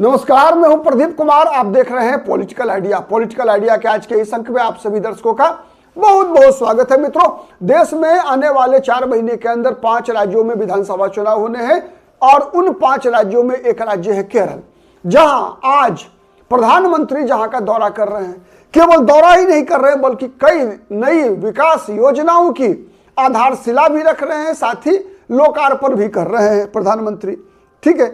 नमस्कार, मैं हूं प्रदीप कुमार। आप देख रहे हैं पॉलिटिकल आइडिया। पॉलिटिकल आइडिया के आज के इस अंक में आप सभी दर्शकों का बहुत बहुत स्वागत है। मित्रों, देश में आने वाले 4 महीने के अंदर 5 राज्यों में विधानसभा चुनाव होने हैं और उन 5 राज्यों में एक राज्य है केरल, जहां आज प्रधानमंत्री जहां का दौरा कर रहे हैं। केवल दौरा ही नहीं कर रहे हैं बल्कि कई नई विकास योजनाओं की आधारशिला भी रख रहे हैं, साथ ही लोकार्पण भी कर रहे हैं प्रधानमंत्री। ठीक है,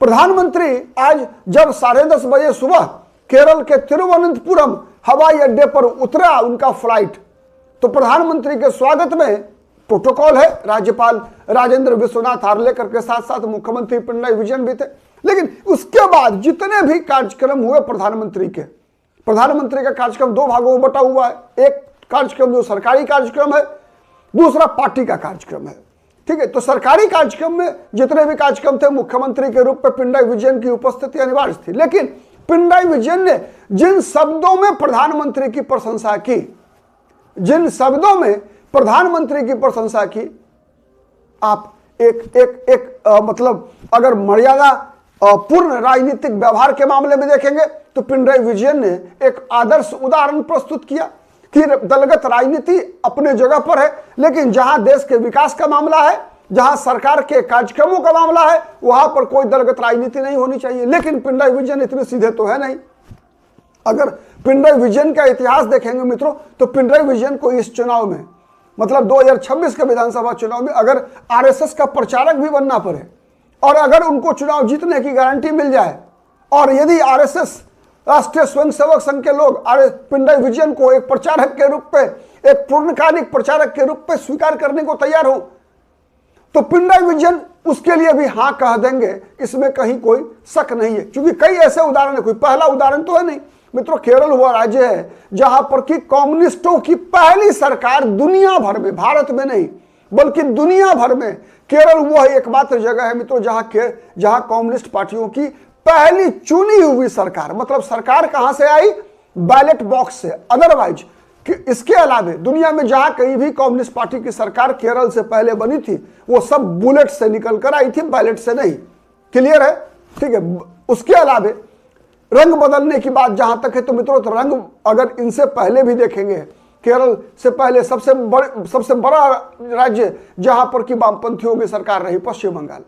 प्रधानमंत्री आज जब 10:30 बजे सुबह केरल के तिरुवनंतपुरम हवाई अड्डे पर उतरा उनका फ्लाइट, तो प्रधानमंत्री के स्वागत में प्रोटोकॉल है। राज्यपाल राजेंद्र विश्वनाथ आर्लेकर के साथ साथ मुख्यमंत्री पिनराई विजयन भी थे। लेकिन उसके बाद जितने भी कार्यक्रम हुए प्रधानमंत्री का कार्यक्रम 2 भागों में बटा हुआ है। एक कार्यक्रम जो सरकारी कार्यक्रम है, दूसरा पार्टी का कार्यक्रम है। ठीक है, तो सरकारी कार्यक्रम में जितने भी कार्यक्रम थे, मुख्यमंत्री के रूप में पिनराई विजयन की उपस्थिति अनिवार्य थी। लेकिन पिनराई विजयन ने जिन शब्दों में प्रधानमंत्री की प्रशंसा की, आप मतलब अगर मर्यादा पूर्ण राजनीतिक व्यवहार के मामले में देखेंगे तो पिनराई विजयन ने एक आदर्श उदाहरण प्रस्तुत किया कि दलगत राजनीति अपने जगह पर है, लेकिन जहां देश के विकास का मामला है, जहां सरकार के कार्यक्रमों का मामला है, वहां पर कोई दलगत राजनीति नहीं होनी चाहिए। लेकिन पिनराई विजयन इतने सीधे तो है नहीं। अगर पिनराई विजयन का इतिहास देखेंगे मित्रों, तो पिनराई विजयन को इस चुनाव में, मतलब 2026 के विधानसभा चुनाव में अगर आरएसएस का प्रचारक भी बनना पड़े और अगर उनको चुनाव जीतने की गारंटी मिल जाए और यदि आरएसएस राष्ट्रीय स्वयंसेवक संघ के लोग पिनराई विजयन को एक प्रचारक के रूप में, एक पूर्णकालिक प्रचारक के रूप में स्वीकार करने को तैयार हो, तो पिनराई विजयन उसके लिए भी हां कह देंगे, इसमें कहीं कोई शक नहीं है। क्योंकि कई ऐसे उदाहरण है, कोई पहला उदाहरण तो है नहीं। मित्रों, केरल वह राज्य है जहां पर कि कम्युनिस्टों की पहली सरकार दुनिया भर में, भारत में नहीं बल्कि दुनिया भर में, केरल वह एकमात्र जगह है मित्रों जहां कम्युनिस्ट पार्टियों की पहली चुनी हुई सरकार, मतलब सरकार कहां से आई? बैलेट बॉक्स से। अदरवाइज इसके अलावा दुनिया में जहां कहीं भी कम्युनिस्ट पार्टी की सरकार केरल से पहले बनी थी, वो सब बुलेट से निकल कर आई थी, बैलेट से नहीं। क्लियर है? ठीक है। उसके अलावा रंग बदलने की बात जहां तक है तो मित्रों, तो रंग अगर इनसे पहले भी देखेंगे, केरल से पहले सबसे बड़ा राज्य जहां पर कि वामपंथियों की सरकार रही, पश्चिम बंगाल।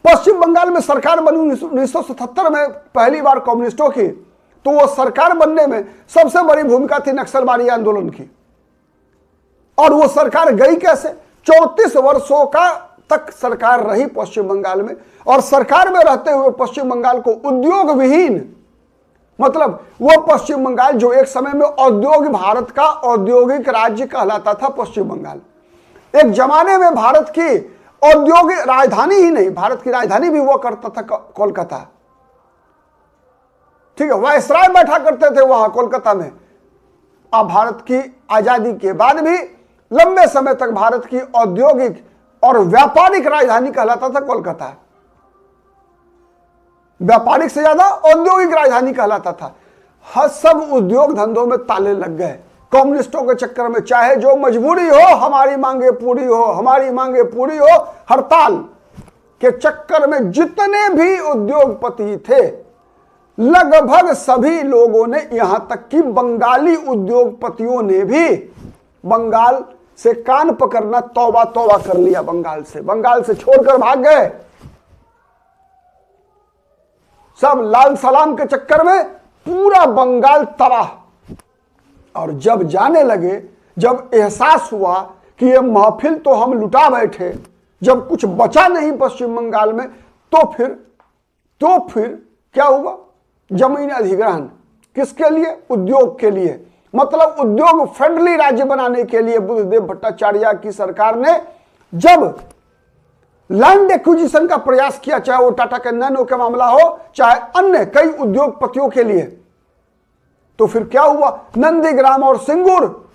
पश्चिम बंगाल में सरकार बनी 1977 में पहली बार कम्युनिस्टों की, तो वो सरकार बनने में सबसे बड़ी भूमिका थी नक्सलवादी आंदोलन की। और वो सरकार गई कैसे? 34 वर्षों का तक सरकार रही पश्चिम बंगाल में, और सरकार में रहते हुए पश्चिम बंगाल को उद्योग विहीन, मतलब वो पश्चिम बंगाल जो एक समय में भारत का औद्योगिक राज्य कहलाता था, पश्चिम बंगाल एक जमाने में भारत की औद्योगिक राजधानी ही नहीं, भारत की राजधानी भी वो करता था कोलकाता। ठीक है, वायसराय बैठा करते थे वहां कोलकाता में। अब भारत की आजादी के बाद भी लंबे समय तक भारत की औद्योगिक और व्यापारिक राजधानी कहलाता था कोलकाता। व्यापारिक से ज्यादा औद्योगिक राजधानी कहलाता था। हर सब उद्योग धंधों में ताले लग गए कम्युनिस्टों के चक्कर में। चाहे जो मजबूरी हो, हमारी मांगे पूरी हो, हमारी मांगे पूरी हो, हड़ताल के चक्कर में जितने भी उद्योगपति थे, लगभग सभी लोगों ने, यहां तक कि बंगाली उद्योगपतियों ने भी बंगाल से कान पकड़ना तौबा तौबा कर लिया। बंगाल से छोड़कर भाग गए। सब लाल सलाम के चक्कर में पूरा बंगाल तबाह। और जब जाने लगे, जब एहसास हुआ कि ये महफिल तो हम लुटा बैठे, जब कुछ बचा नहीं पश्चिम बंगाल में, तो फिर क्या हुआ? जमीन अधिग्रहण किसके लिए? उद्योग के लिए, मतलब उद्योग फ्रेंडली राज्य बनाने के लिए बुद्धदेव भट्टाचार्य की सरकार ने जब लैंड एक्विजिशन का प्रयास किया, चाहे वो टाटा के नैनो का मामला हो, चाहे अन्य कई उद्योगपतियों के लिए, तो फिर क्या हुआ? नंदीग्राम और सिंगूर,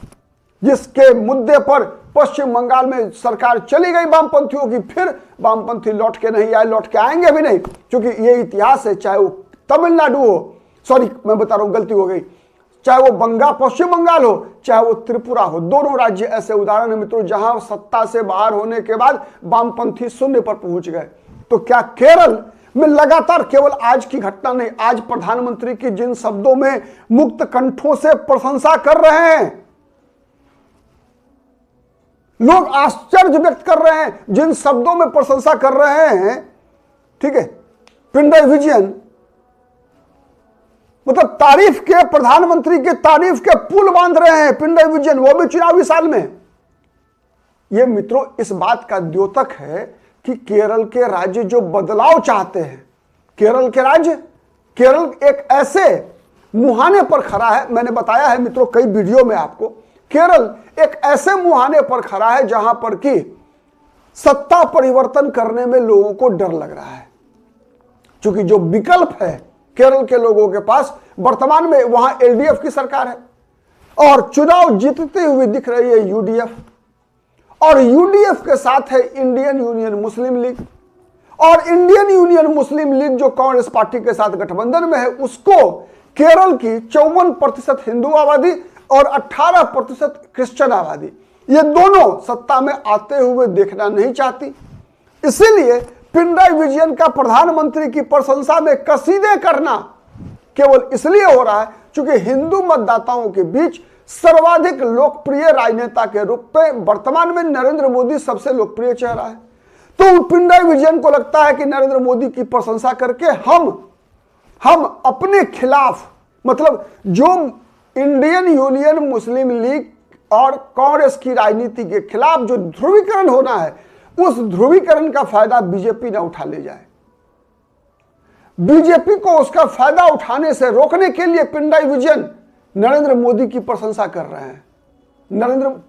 जिसके मुद्दे पर पश्चिम बंगाल में सरकार चली गई वामपंथियों की, फिर वामपंथी लौट के नहीं आए, लौट के आएंगे भी नहीं, क्योंकि ये इतिहास है। चाहे वो तमिलनाडु हो, सॉरी मैं बता रहा हूं, गलती हो गई, चाहे वो पश्चिम बंगाल हो, चाहे वो त्रिपुरा हो, दोनों राज्य ऐसे उदाहरण है मित्रों जहां सत्ता से बाहर होने के बाद वामपंथी शून्य पर पहुंच गए। तो क्या केरल में लगातार, केवल आज की घटना नहीं, आज प्रधानमंत्री की जिन शब्दों में मुक्त कंठों से प्रशंसा कर रहे हैं, लोग आश्चर्य व्यक्त कर रहे हैं, जिन शब्दों में प्रशंसा कर रहे हैं, ठीक है, पिनराई विजयन, मतलब तारीफ के, प्रधानमंत्री के तारीफ के पुल बांध रहे हैं पिनराई विजयन, वो भी चुनावी साल में। ये मित्रों इस बात का द्योतक है कि केरल के राज्य जो बदलाव चाहते हैं, केरल के राज्य, केरल एक ऐसे मुहाने पर खड़ा है, मैंने बताया है मित्रों कई वीडियो में आपको, केरल एक ऐसे मुहाने पर खड़ा है जहां पर कि सत्ता परिवर्तन करने में लोगों को डर लग रहा है, क्योंकि जो विकल्प है केरल के लोगों के पास वर्तमान में, वहां एलडीएफ की सरकार है और चुनाव जीतती हुई दिख रही है यूडीएफ, और यूडीएफ के साथ है इंडियन यूनियन मुस्लिम लीग, और इंडियन यूनियन मुस्लिम लीग जो कांग्रेस पार्टी के साथ गठबंधन में है, उसको केरल की 54% हिंदू आबादी और 18% क्रिश्चियन आबादी, ये दोनों सत्ता में आते हुए देखना नहीं चाहती। इसीलिए पिनराई विजयन का प्रधानमंत्री की प्रशंसा में कसीदे करना केवल इसलिए हो रहा है क्योंकि हिंदू मतदाताओं के बीच सर्वाधिक लोकप्रिय राजनेता के रूप में वर्तमान में नरेंद्र मोदी सबसे लोकप्रिय चेहरा है। तो पिनराई विजयन को लगता है कि नरेंद्र मोदी की प्रशंसा करके हम अपने खिलाफ, मतलब जो इंडियन यूनियन मुस्लिम लीग और कांग्रेस की राजनीति के खिलाफ जो ध्रुवीकरण होना है, उस ध्रुवीकरण का फायदा बीजेपी न उठा ले जाए। बीजेपी को उसका फायदा उठाने से रोकने के लिए पिनराई विजयन नरेंद्र मोदी की प्रशंसा कर रहे हैं।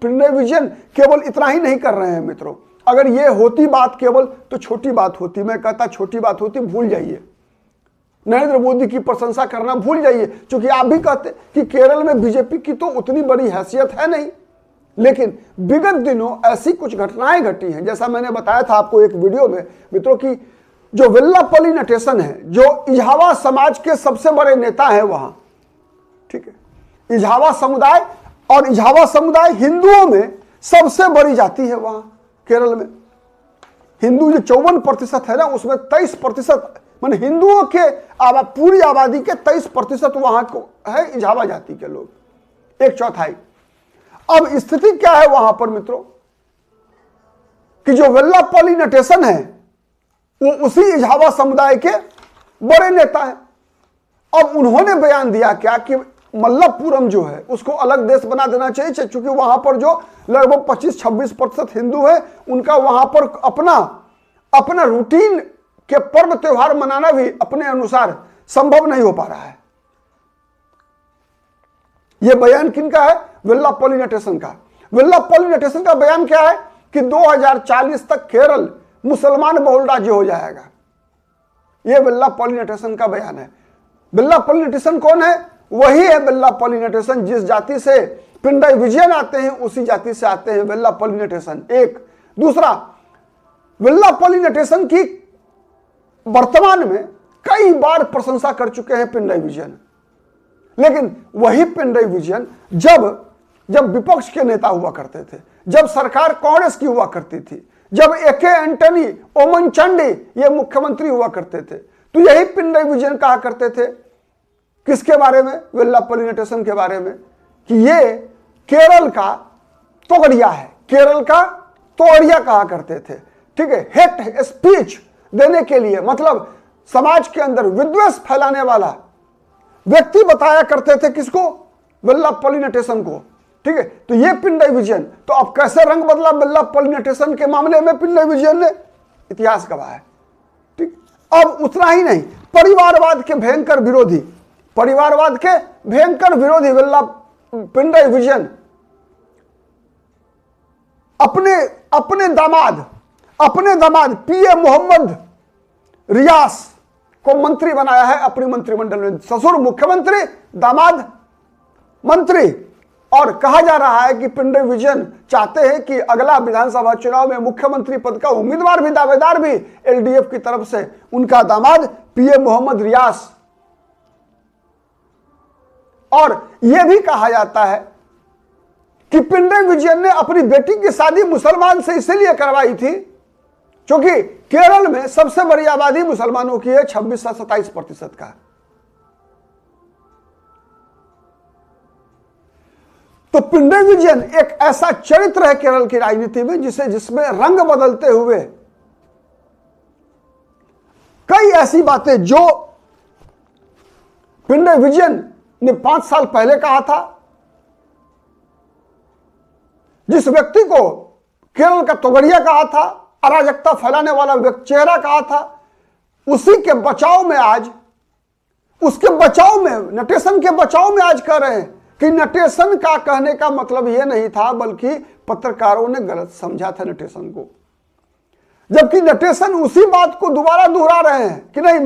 पिनराई विजयन केवल इतना ही नहीं कर रहे हैं मित्रों, अगर यह होती बात केवल, तो छोटी बात होती, मैं कहता छोटी बात होती, भूल जाइए, नरेंद्र मोदी की प्रशंसा करना भूल जाइए, क्योंकि आप भी कहते कि केरल में बीजेपी की तो उतनी बड़ी हैसियत है नहीं। लेकिन विगत दिनों ऐसी कुछ घटनाएं घटी हैं, जैसा मैंने बताया था आपको एक वीडियो में मित्रों की, जो वेल्लापल्ली नटेशन है, जो इजावा समाज के सबसे बड़े नेता हैं वहां, ठीक है, इजावा समुदाय, और इजावा समुदाय हिंदुओं में सबसे बड़ी जाति है वहां केरल में। हिंदू जो 54% है ना, उसमें 23%, मान हिंदुओं के पूरी आबादी के 23% वहां को है इजावा जाति के लोग, 1/4। अब स्थिति क्या है वहां पर मित्रों कि जो वेल्लापल्ली नटेशन है वो उसी इजावा समुदाय के बड़े नेता हैं। अब उन्होंने बयान दिया क्या कि मल्लापुरम जो है उसको अलग देश बना देना चाहिए, क्योंकि वहां पर जो लगभग 25-26% हिंदू है, उनका वहां पर अपना रूटीन के पर्व त्योहार मनाना भी अपने अनुसार संभव नहीं हो पा रहा है। यह बयान किनका है? वेल्लापल्ली नटेशन का। वेल्लापल्ली नटेशन का बयान क्या है कि 2040 तक केरल मुसलमान बहुल राज्य हो जाएगा। यह वेल्लापल्ली नटेशन का बयान है। वेल्लापल्ली नटेशन कौन है? वही है वेल्लापल्ली नटेशन जिस जाति से पिनराई विजयन आते हैं, उसी जाति से आते हैं वेल्लापल्ली नटेशन। एक दूसरा, वेल्लापल्ली नटेशन की वर्तमान में कई बार प्रशंसा कर चुके हैं पिनराई विजयन, लेकिन वही पिनराई विजयन जब विपक्ष के नेता हुआ करते थे, जब सरकार कांग्रेस की हुआ करती थी, जब एके एंटनी, ओमन चांडी ये मुख्यमंत्री हुआ करते थे, तो यही पिनराई विजयन कहा करते थे किसके बारे में? वेल्लापल्ली नटेशन के बारे में, कि ये केरल का तोगड़िया है, केरल का तोगड़िया कहा करते थे। ठीक है, हेट स्पीच देने के लिए, मतलब समाज के अंदर विद्वेष फैलाने वाला व्यक्ति बताया करते थे किसको? वेल्लापल्ली नटेशन को। ठीक है, तो ये पिनराई विजयन, तो अब कैसे रंग बदला वेल्लापल्ली नटेशन के मामले में पिनराई विजयन ने, इतिहास गवाह है। ठीक, अब उतना ही नहीं, परिवारवाद के भयंकर विरोधी, परिवारवाद के भयंकर विरोधी पिनराई विजयन अपने दामाद पीएम मोहम्मद रियास को मंत्री बनाया है अपनी मंत्रिमंडल में। ससुर मुख्यमंत्री, दामाद मंत्री। और कहा जा रहा है कि पिनराई विजयन चाहते हैं कि अगला विधानसभा चुनाव में मुख्यमंत्री पद का उम्मीदवार भी, दावेदार भी एलडीएफ की तरफ से उनका दामाद पीएम मोहम्मद रियास। और यह भी कहा जाता है कि पिनराई विजयन ने अपनी बेटी की शादी मुसलमान से इसलिए करवाई थी क्योंकि केरल में सबसे बड़ी आबादी मुसलमानों की है, 26 से 27% का। तो पिनरई विजयन एक ऐसा चरित्र है केरल की राजनीति में जिसमें रंग बदलते हुए कई ऐसी बातें जो पिनरई विजयन ने 5 साल पहले कहा था, जिस व्यक्ति को केरल का तोगड़िया कहा था, अराजकता फैलाने वाला चेहरा कहा था, उसी के बचाव में आज, उसके बचाव में, नटेशन के बचाव में आज कह रहे हैं कि नटेशन का कहने का मतलब यह नहीं था, बल्कि पत्रकारों ने गलत समझा था नटेशन को। जबकि नटेशन उसी बात को दोबारा दोहरा रहे हैं कि नहीं,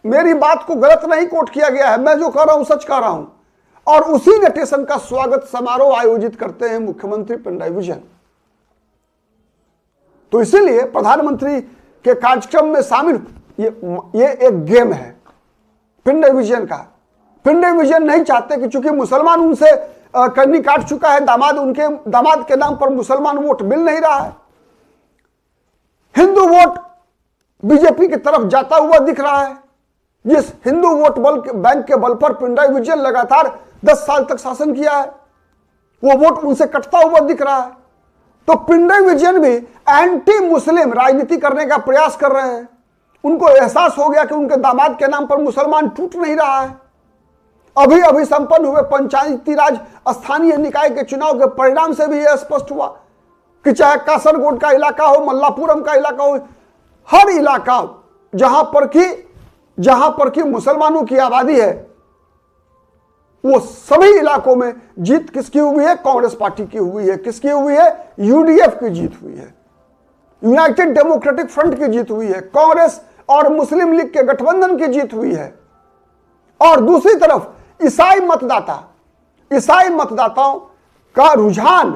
मेरी बात को गलत नहीं कोट किया गया है, मैं जो कह रहा हूं सच कह रहा हूं। और उसी नटेशन का स्वागत समारोह आयोजित करते हैं मुख्यमंत्री पिनरई विजयन। तो इसीलिए प्रधानमंत्री के कार्यक्रम में शामिल ये एक गेम है पिनरई विजयन का। पिनरई विजयन नहीं चाहते कि चूंकि मुसलमान उनसे कन्नी काट चुका है, दामाद के नाम पर मुसलमान वोट मिल नहीं रहा है, हिंदू वोट बीजेपी की तरफ जाता हुआ दिख रहा है। जिस हिंदू वोट बैंक के बल पर पिनरई विजयन लगातार 10 साल तक शासन किया है, वो वोट उनसे कटता हुआ दिख रहा है। तो पिनरई विजयन भी एंटी मुस्लिम राजनीति करने का प्रयास कर रहे हैं। उनको एहसास हो गया कि उनके दामाद के नाम पर मुसलमान टूट नहीं रहा है। अभी अभी संपन्न हुए पंचायती राज स्थानीय निकाय के चुनाव के परिणाम से भी यह स्पष्ट हुआ कि चाहे कासरगोड का इलाका हो, मल्लापुरम का इलाका हो, हर इलाका जहां पर की मुसलमानों की आबादी है, वो सभी इलाकों में जीत किसकी हुई है? कांग्रेस पार्टी की हुई है। किसकी हुई है? यूडीएफ की जीत हुई है, यूनाइटेड डेमोक्रेटिक फ्रंट की जीत हुई है, कांग्रेस और मुस्लिम लीग के गठबंधन की जीत हुई है। और दूसरी तरफ ईसाई मतदाताओं का रुझान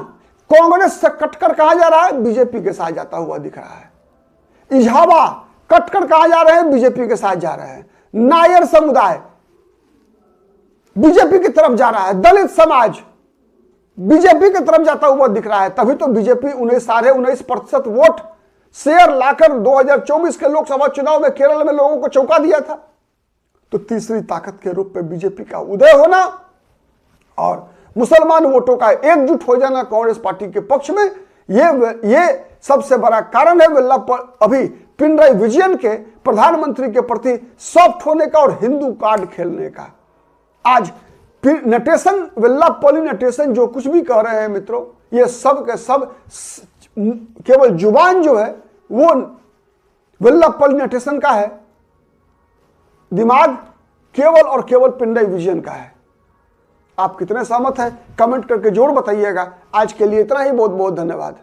कांग्रेस से कटकर कहा जा रहा है, बीजेपी के साथ जाता हुआ दिख रहा है। इजावा कटकर कहा जा रहे हैं, बीजेपी के साथ जा रहे हैं। नायर समुदाय बीजेपी की तरफ जा रहा है, दलित समाज बीजेपी की तरफ जाता हुआ दिख रहा है। तभी तो बीजेपी 19.5% वोट शेयर लाकर 2024 के लोकसभा चुनाव में केरल में लोगों को चौंका दिया था। तो तीसरी ताकत के रूप में बीजेपी का उदय होना और मुसलमान वोटों का एकजुट हो जाना कांग्रेस पार्टी के पक्ष में, ये सबसे बड़ा कारण है अभी पिनरई विजयन के प्रधानमंत्री के प्रति सॉफ्ट होने का और हिंदू कार्ड खेलने का। आज नटेशन, वेल्लापल्ली नटेशन जो कुछ भी कह रहे हैं मित्रों, ये सब के सब केवल जुबान जो है वो वेल्लापल्ली नटेशन का है, दिमाग केवल और केवल पिनरई विजयन का है। आप कितने सहमत हैं कमेंट करके जरूर बताइएगा। आज के लिए इतना ही, बहुत बहुत धन्यवाद।